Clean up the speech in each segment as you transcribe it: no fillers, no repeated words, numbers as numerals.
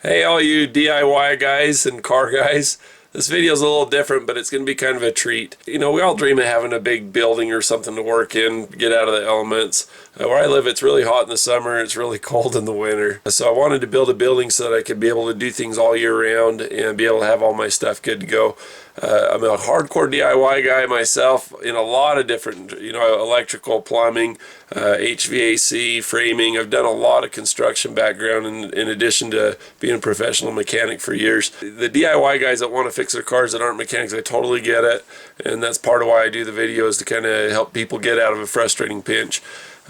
Hey all you DIY guys and car guys, this video is a little different, but it's going to be kind of a treat. You know, we all dream of having a big building or something to work in, get out of the elements. Where I live, it's really hot in the summer, it's really cold in the winter. So I wanted to build a building so that I could be able to do things all year round and be able to have all my stuff good to go. I'm a hardcore DIY guy myself in a lot of different, electrical, plumbing, HVAC, framing. I've done a lot of construction background in addition to being a professional mechanic for years. The DIY guys that want to fix their cars that aren't mechanics, I totally get it. And that's part of why I do the videos, to kind of help people get out of a frustrating pinch.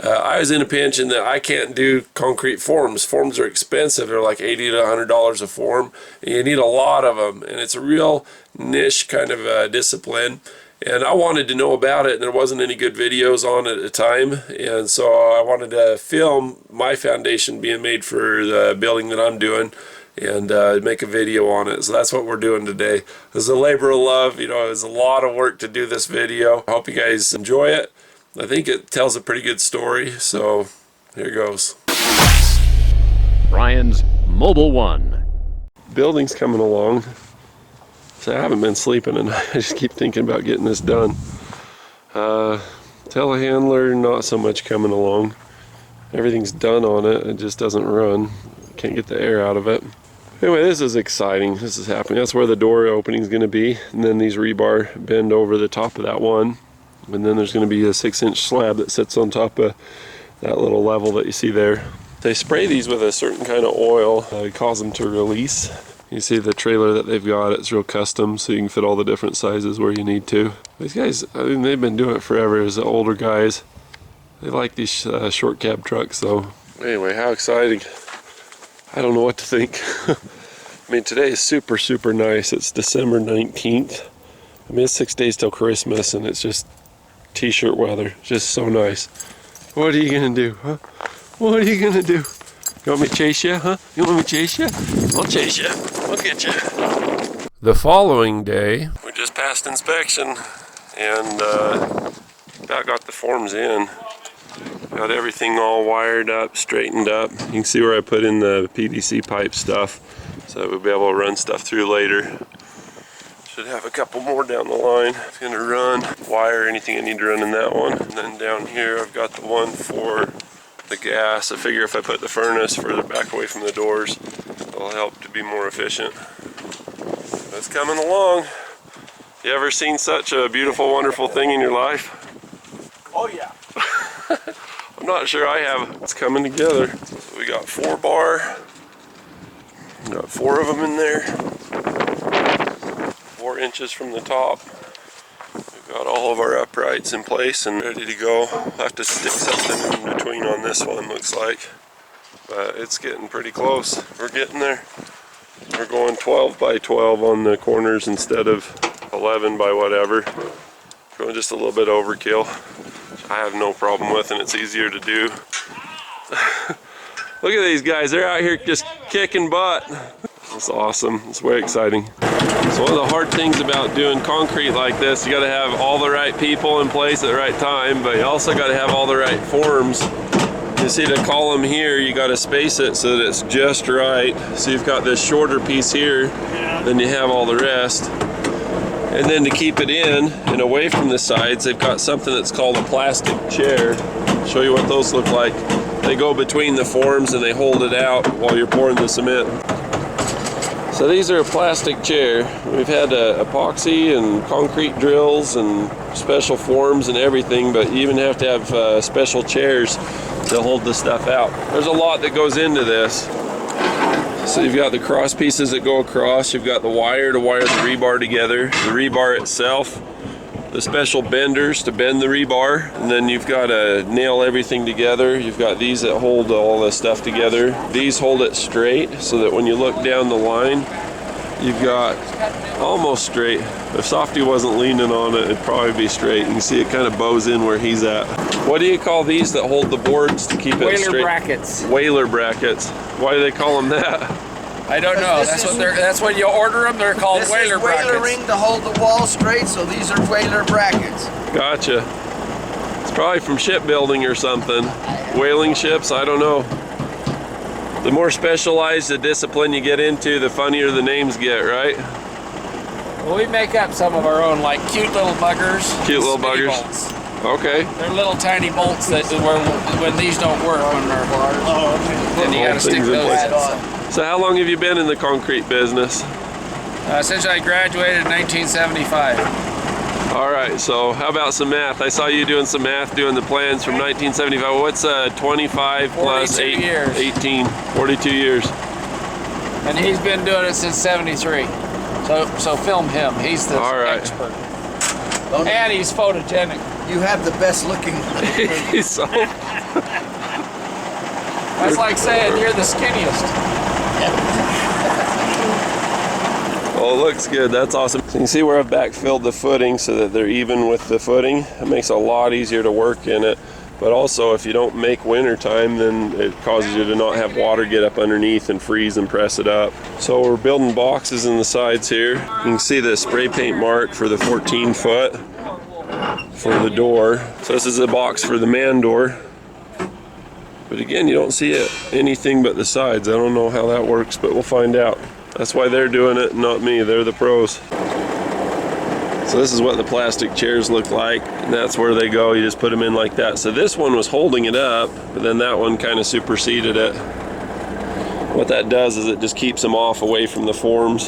I was in a pinch in that I can't do concrete forms. Forms are expensive. They're like $80 to $100 a form, and you need a lot of them, and it's a real niche kind of discipline. And I wanted to know about it, and there wasn't any good videos on it at the time, and so I wanted to film my foundation being made for the building that I'm doing and make a video on it. So that's what we're doing today. This is a labor of love. You know, it's a lot of work to do this video. I hope you guys enjoy it. I think it tells a pretty good story, so here goes. Brian's Mobile One. Building's coming along. So I haven't been sleeping, and I just keep thinking about getting this done. Telehandler, not so much coming along. Everything's done on it, it just doesn't run. Can't get the air out of it. Anyway, this is exciting. This is happening. That's where the door opening is going to be, and then these rebar bend over the top of that one. And then there's going to be a 6-inch slab that sits on top of that little level that you see there. They spray these with a certain kind of oil. It causes them to release. You see the trailer that they've got, it's real custom, so you can fit all the different sizes where you need to. These guys, I mean, they've been doing it forever as the older guys. They like these short cab trucks though. Anyway, how exciting. I don't know what to think. I mean, today is super, super nice. It's December 19th. I mean, it's 6 days till Christmas, and it's just t-shirt weather. Just so nice. What are you gonna do, huh? What are you gonna do? You want me to chase you, huh? You want me to chase you? I'll chase you. I'll get you. The following day, we just passed inspection and about got the forms in. Got everything all wired up, straightened up. You can see where I put in the PVC pipe stuff, so that we'll be able to run stuff through later. Should have a couple more down the line. It's gonna run, wire anything I need to run in that one. And then down here I've got the one for the gas. I figure if I put the furnace further back away from the doors, it'll help to be more efficient. It's coming along. You ever seen such a beautiful, wonderful thing in your life? Oh yeah. I'm not sure I have. It's coming together. So we got 4 bar. Got 4 of them in there. 4 inches from the top. We've got all of our uprights in place and ready to go. We'll have to stick something in between on this one, looks like. But it's getting pretty close. We're getting there. We're going 12 by 12 on the corners instead of 11 by whatever. Going just a little bit overkill. I have no problem with, and it's easier to do. Look at these guys. They're out here just kicking butt. It's awesome. It's way exciting. So one of the hard things about doing concrete like this, you got to have all the right people in place at the right time, but you also got to have all the right forms. You see the column here, you got to space it so that it's just right. So you've got this shorter piece here, then you have all the rest. And then to keep it in and away from the sides, they've got something that's called a plastic chair. I'll show you what those look like. They go between the forms and they hold it out while you're pouring the cement. So these are a plastic chair. We've had epoxy and concrete drills and special forms and everything, but you even have to have special chairs to hold the stuff out. There's a lot that goes into this. So you've got the cross pieces that go across, you've got the wire to wire the rebar together, the rebar itself, the special benders to bend the rebar, and then you've got to nail everything together. You've got these that hold all this stuff together. These hold it straight so that when you look down the line, you've got almost straight. If Softy wasn't leaning on it, it'd probably be straight. You can see it kind of bows in where he's at. What do you call these that hold the boards to keep it straight? Whaler brackets. Whaler brackets. Why do they call them that? I don't know. That's when you order them. They're called whaler brackets. This is whalering to hold the wall straight, so these are whaler brackets. Gotcha. It's probably from shipbuilding or something. Whaling ships, I don't know. The more specialized the discipline you get into, the funnier the names get, right? Well, we make up some of our own, like cute little buggers. Cute little Spinny buggers. bolts. Okay. They're little tiny bolts that when these don't work, when they're then you gotta stick things in those place. in. So how long have you been in the concrete business? Since I graduated in 1975. All right, so how about some math? I saw you doing some math, doing the plans from 1975. What's 25 plus 42 years. 18, 42 years. And he's been doing it since 73. So film him. He's the expert. And he's photogenic. You have the best looking. So, That's like saying you're the skinniest. well, it looks good. That's awesome. So you can see where I've backfilled the footing so that they're even with the footing. It makes it a lot easier to work in it. But also, if you don't make winter time, then it causes you to not have water get up underneath and freeze and press it up. So we're building boxes in the sides here. You can see the spray paint mark for the 14 foot for the door. So this is a box for the man door. But again, you don't see it anything but the sides. I don't know how that works, but we'll find out. That's why they're doing it, not me. They're the pros. So this is what the plastic chairs look like, and that's where they go. You just put them in like that. So this one was holding it up, but then that one kind of superseded it. What that does is it just keeps them off away from the forms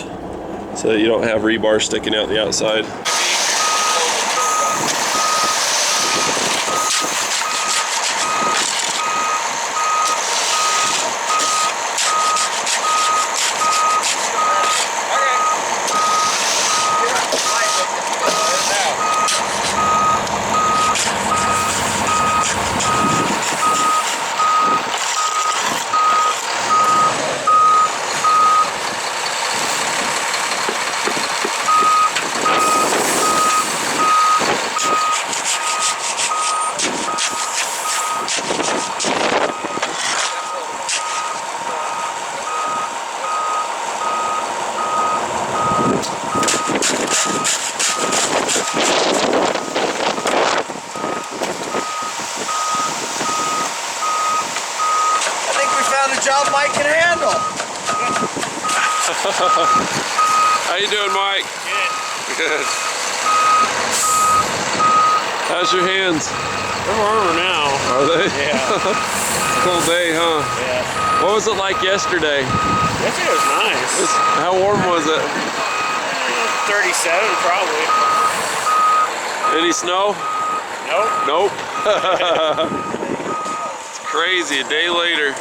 so that you don't have rebar sticking out the outside. Job Mike can handle. How you doing, Mike? Good. Good. How's your hands? They're warmer now. Are they? Yeah. Cold day, huh? Yeah. What was it like yesterday? Yesterday was nice. How warm was it? 37 probably. Any snow? Nope. Nope. It's crazy, a day later.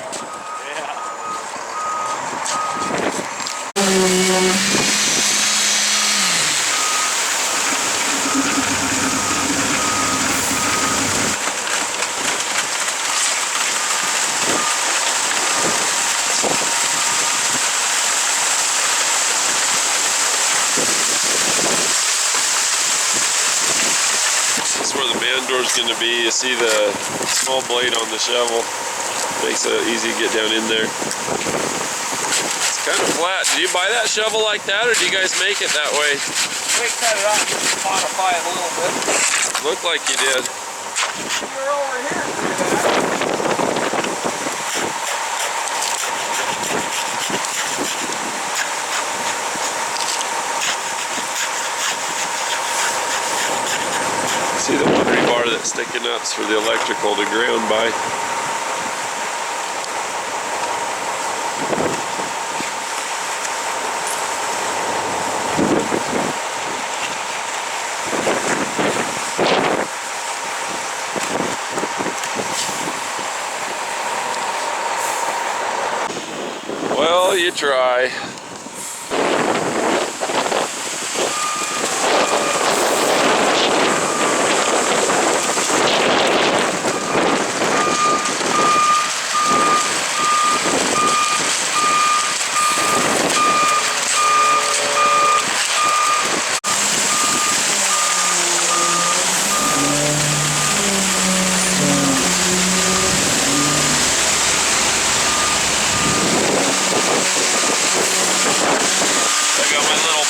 This is where the man door is going to be. You see the small blade on the shovel. Makes it easy to get down in there. It's kind of flat. Did you buy that shovel like that, or do you guys make it that way? We cut it off just to modify it a little bit. Looked like you did. You're over here. See the one rebar that's sticking up is for the electrical to ground by. Well, you try.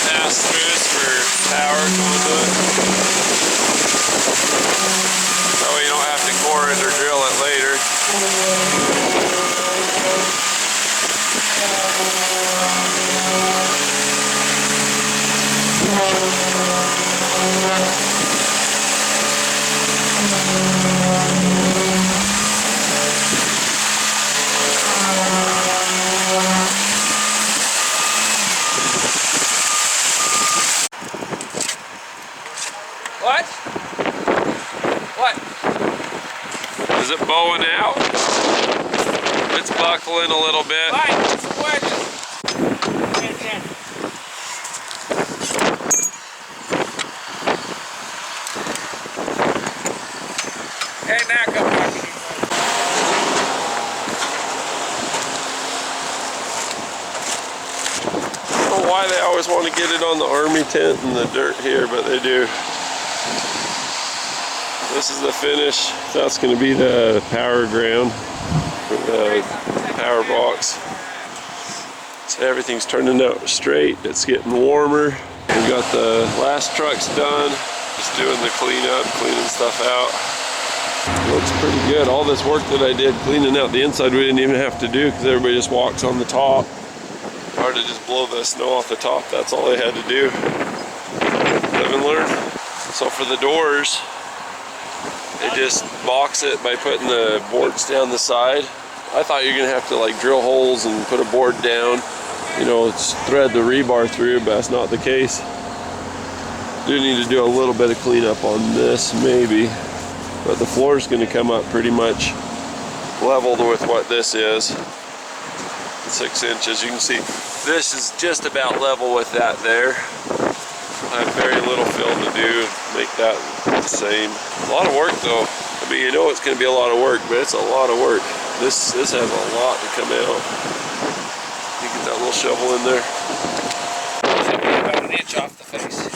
Pass-throughs for power conduit. That way you don't have to core it or drill it later. What? What? Is it bowing out? It's buckling a little bit. Mike, it's the wedges. Hey, now come back. I don't know why they always want to get it on the army tent and the dirt here, but they do. This is the finish. That's going to be the power ground for the power box. So everything's turning out straight. It's getting warmer. We got the last trucks done. Just doing the cleanup, cleaning stuff out. Looks pretty good. All this work that I did cleaning out the inside we didn't even have to do because everybody just walks on the top. Hard to just blow the snow off the top. That's all they had to do. Live and learn. So for the doors, they just box it by putting the boards down the side. I thought you're gonna have to like drill holes and put a board down, you know, thread the rebar through, but that's not the case. Do need to do a little bit of cleanup on this maybe, but the floor is gonna come up pretty much leveled with what this is. 6 inches. You can see this is just about level with that there. I have very little fill to do, make that the same. A lot of work though. I mean, you know it's going to be a lot of work, but it's a lot of work. This has a lot to come out. You get that little shovel in there. About an inch off the face.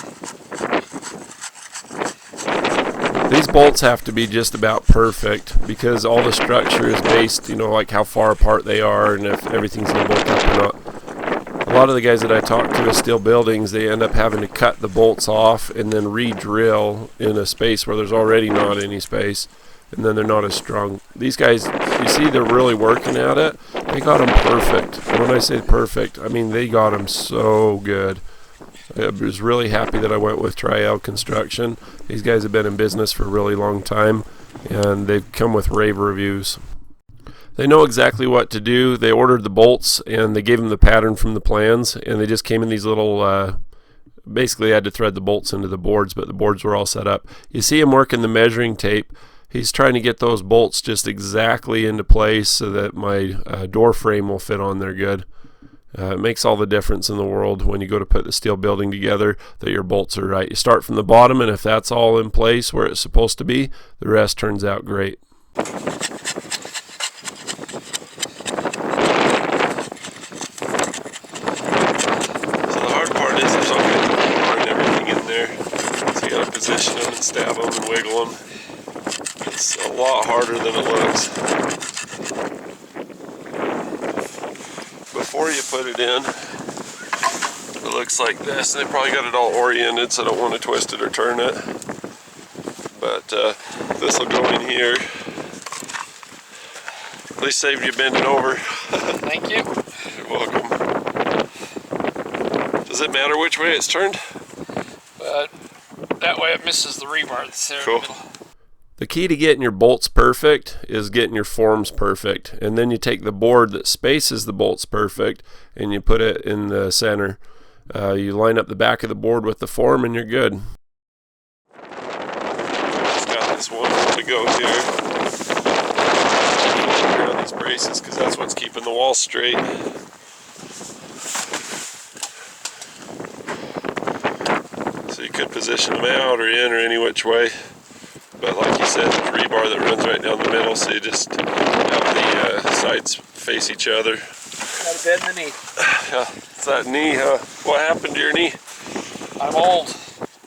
These bolts have to be just about perfect because all the structure is based, you know, like how far apart they are and if everything's going to bolt up or not. A lot of the guys that I talk to with steel buildings, they end up having to cut the bolts off and then re-drill in a space where there's already not any space, and then they're not as strong. These guys, you see they're really working at it. They got them perfect. And when I say perfect, I mean they got them so good. I was really happy that I went with Trial Construction. These guys have been in business for a really long time, and they've come with rave reviews. They know exactly what to do. They ordered the bolts and they gave them the pattern from the plans, and they just came in these little, basically I had to thread the bolts into the boards, but the boards were all set up. You see him working the measuring tape. He's trying to get those bolts just exactly into place so that my door frame will fit on there good. It makes all the difference in the world when you go to put the steel building together that your bolts are right. You start from the bottom, and if that's all in place where it's supposed to be, the rest turns out great. Position them and stab them and wiggle them. It's a lot harder than it looks. Before you put it in, it looks like this. They probably got it all oriented, so I don't want to twist it or turn it. But this will go in here. At least saved you bending over. Thank you. You're welcome. Does it matter which way it's turned? That way it misses the rebar that's there in the middle. The key to getting your bolts perfect is getting your forms perfect, and then you take the board that spaces the bolts perfect and you put it in the center. You line up the back of the board with the form and you're good. Just got this one to go here. Around these braces because that's what's keeping the wall straight. So you could position them out or in or any which way. But like you said, there's rebar that runs right down the middle, so you just have the sides face each other. Gotta bend the knee. Yeah, it's that knee, huh? What happened to your knee? I'm old.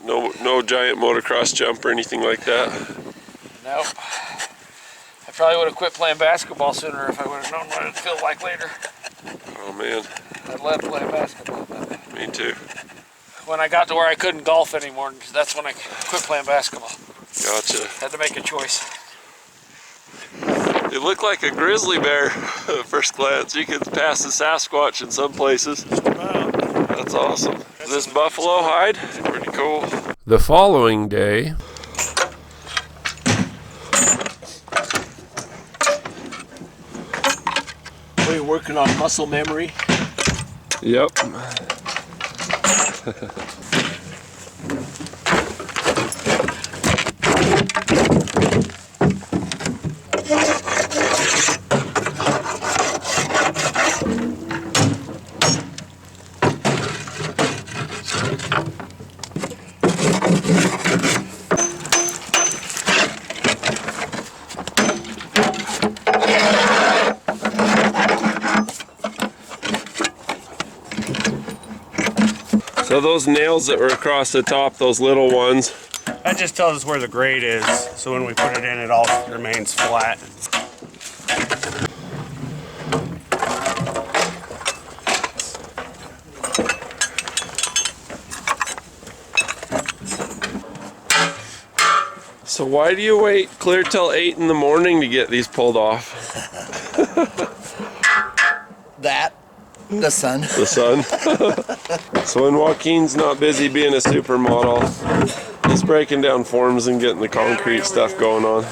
No giant motocross jump or anything like that? Nope. I probably would have quit playing basketball sooner if I would have known what it'd feel like later. Oh man. I love playing basketball. Me too. When I got to where I couldn't golf anymore, that's when I quit playing basketball. Gotcha. Had to make a choice. It looked like a grizzly bear at first glance. You could pass the Sasquatch in some places. That's awesome. Is this buffalo hide? Pretty cool. The following day, Are you working on muscle memory? yep. So those nails that were across the top, those little ones, That just tells us where the grade is, so when we put it in, it all remains flat. so why do you wait clear till 8 in the morning to get these pulled off? The sun. The sun. So when Joaquin's not busy being a supermodel, he's breaking down forms and getting the concrete stuff going on.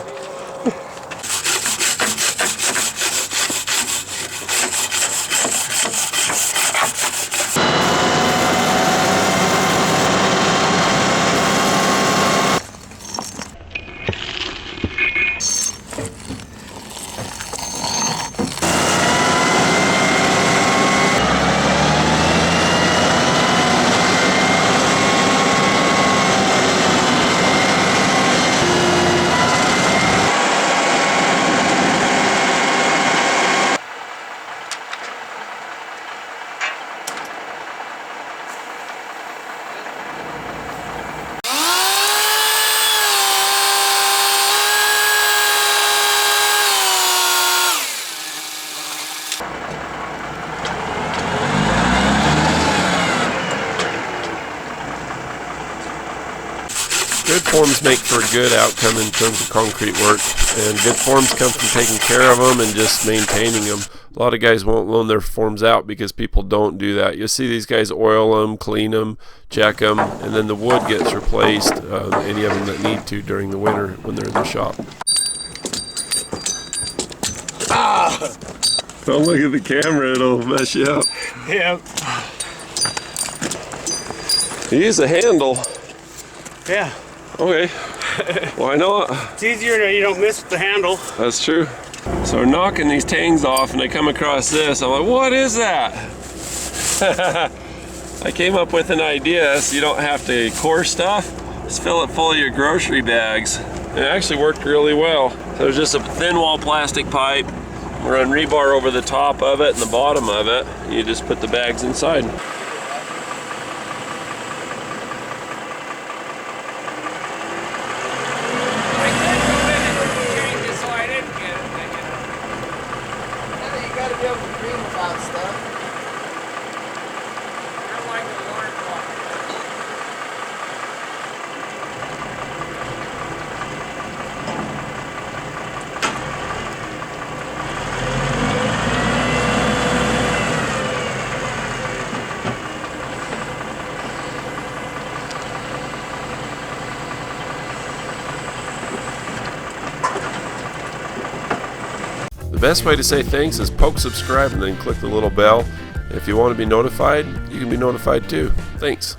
Good forms make for a good outcome in terms of concrete work, and good forms come from taking care of them and just maintaining them. A lot of guys won't loan their forms out because people don't do that. You'll see these guys oil them, clean them, check them, and then the wood gets replaced, any of them that need to during the winter when they're in the shop. Don't look at the camera, it'll mess you up. Yeah. You use a handle. Yeah. Okay. Why not? It's easier to, you don't miss the handle. That's true. So we're knocking these tangs off and I come across this. I'm like, what is that? I came up with an idea so you don't have to core stuff. Just fill it full of your grocery bags. And it actually worked really well. So there's just a thin wall plastic pipe. We run rebar over the top of it and the bottom of it. You just put the bags inside. You gotta be able to dream about stuff. The best way to say thanks is poke subscribe and then click the little bell. If you want to be notified, you can be notified too. Thanks.